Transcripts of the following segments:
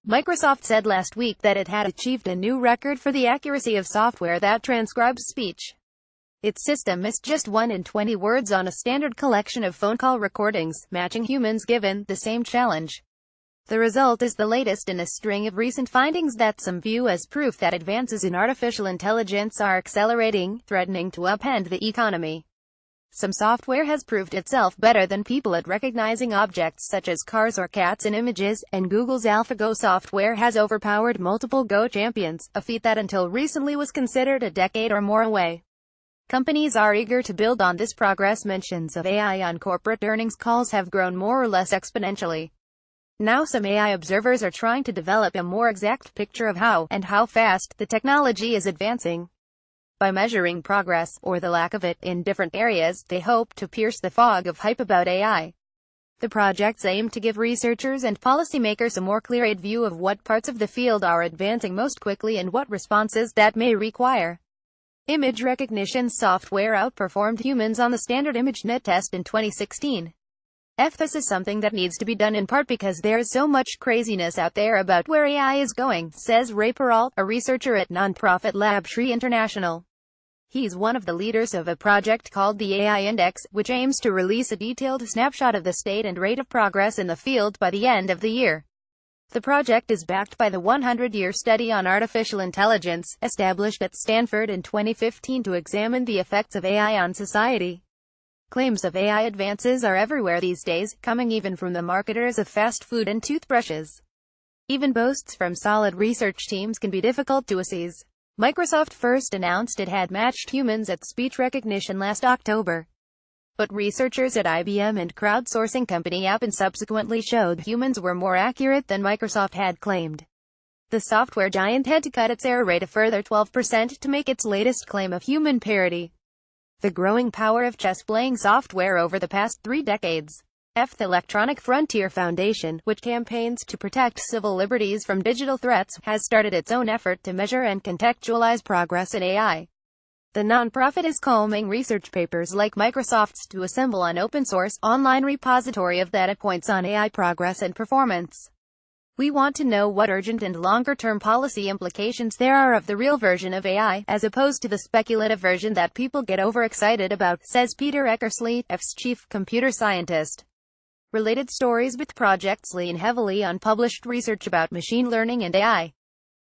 Microsoft said last week that it had achieved a new record for the accuracy of software that transcribes speech. Its system missed just 1 in 20 words on a standard collection of phone call recordings, matching humans given the same challenge. The result is the latest in a string of recent findings that some view as proof that advances in artificial intelligence are accelerating, threatening to upend the economy. Some software has proved itself better than people at recognizing objects such as cars or cats in images, and Google's AlphaGo software has overpowered multiple Go champions, a feat that until recently was considered a decade or more away. Companies are eager to build on this progress. Mentions of AI on corporate earnings calls have grown more or less exponentially. Now some AI observers are trying to develop a more exact picture of how fast the technology is advancing. By measuring progress, or the lack of it, in different areas, they hope to pierce the fog of hype about AI. The projects aim to give researchers and policymakers a more clear-eyed view of what parts of the field are advancing most quickly and what responses that may require. Image recognition software outperformed humans on the standard ImageNet test in 2016. This is something that needs to be done in part because there is so much craziness out there about where AI is going, says Ray Peralt, a researcher at nonprofit LabTree International. He's one of the leaders of a project called the AI Index, which aims to release a detailed snapshot of the state and rate of progress in the field by the end of the year. The project is backed by the 100-year study on artificial intelligence, established at Stanford in 2015 to examine the effects of AI on society. Claims of AI advances are everywhere these days, coming even from the marketers of fast food and toothbrushes. Even boasts from solid research teams can be difficult to seize. Microsoft first announced it had matched humans at speech recognition last October. But researchers at IBM and crowdsourcing company Appen subsequently showed humans were more accurate than Microsoft had claimed. The software giant had to cut its error rate a further 12% to make its latest claim of human parity. The growing power of chess-playing software over the past 3 decades. The Electronic Frontier Foundation, which campaigns to protect civil liberties from digital threats, has started its own effort to measure and contextualize progress in AI. The nonprofit is combing research papers like Microsoft's to assemble an open-source, online repository of data points on AI progress and performance. We want to know what urgent and longer-term policy implications there are of the real version of AI, as opposed to the speculative version that people get overexcited about, says Peter Eckersley, F's chief computer scientist. Related stories with projects lean heavily on published research about machine learning and AI.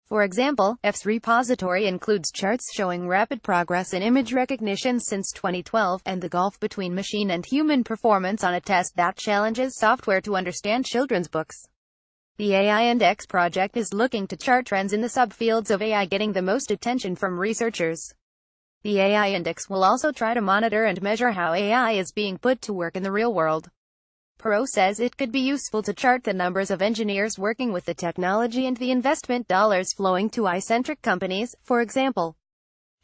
For example, F's repository includes charts showing rapid progress in image recognition since 2012, and the gulf between machine and human performance on a test that challenges software to understand children's books. The AI Index project is looking to chart trends in the subfields of AI getting the most attention from researchers. The AI Index will also try to monitor and measure how AI is being put to work in the real world. Perot says it could be useful to chart the numbers of engineers working with the technology and the investment dollars flowing to AI-centric companies, for example.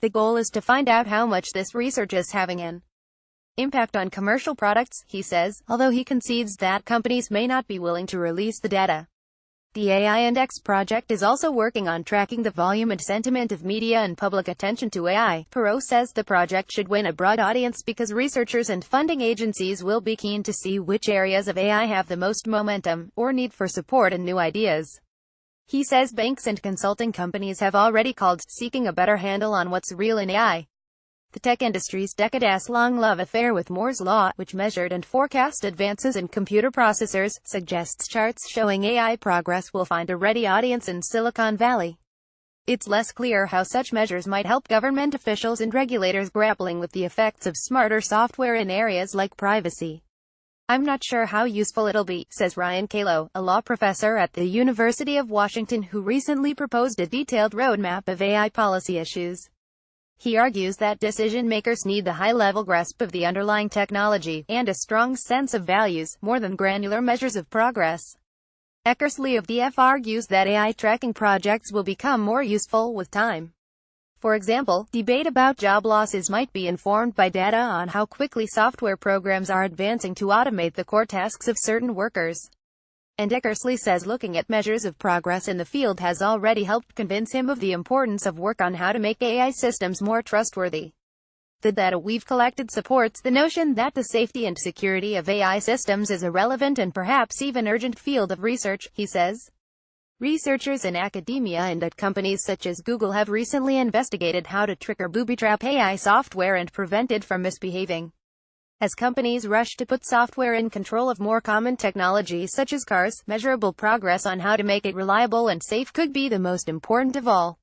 The goal is to find out how much this research is having an impact on commercial products, he says, although he concedes that companies may not be willing to release the data. The AI Index project is also working on tracking the volume and sentiment of media and public attention to AI. Perot says the project should win a broad audience because researchers and funding agencies will be keen to see which areas of AI have the most momentum, or need for support and new ideas. He says banks and consulting companies have already called, seeking a better handle on what's real in AI. The tech industry's decades-long love affair with Moore's Law, which measured and forecast advances in computer processors, suggests charts showing AI progress will find a ready audience in Silicon Valley. It's less clear how such measures might help government officials and regulators grappling with the effects of smarter software in areas like privacy. I'm not sure how useful it'll be, says Ryan Calo, a law professor at the University of Washington who recently proposed a detailed roadmap of AI policy issues. He argues that decision-makers need the high-level grasp of the underlying technology, and a strong sense of values, more than granular measures of progress. Eckersley of the F argues that AI tracking projects will become more useful with time. For example, debate about job losses might be informed by data on how quickly software programs are advancing to automate the core tasks of certain workers. And Eckersley says looking at measures of progress in the field has already helped convince him of the importance of work on how to make AI systems more trustworthy. The data we've collected supports the notion that the safety and security of AI systems is a relevant and perhaps even urgent field of research, he says. Researchers in academia and at companies such as Google have recently investigated how to trick or booby-trap AI software and prevent it from misbehaving. As companies rush to put software in control of more common technologies such as cars, measurable progress on how to make it reliable and safe could be the most important of all.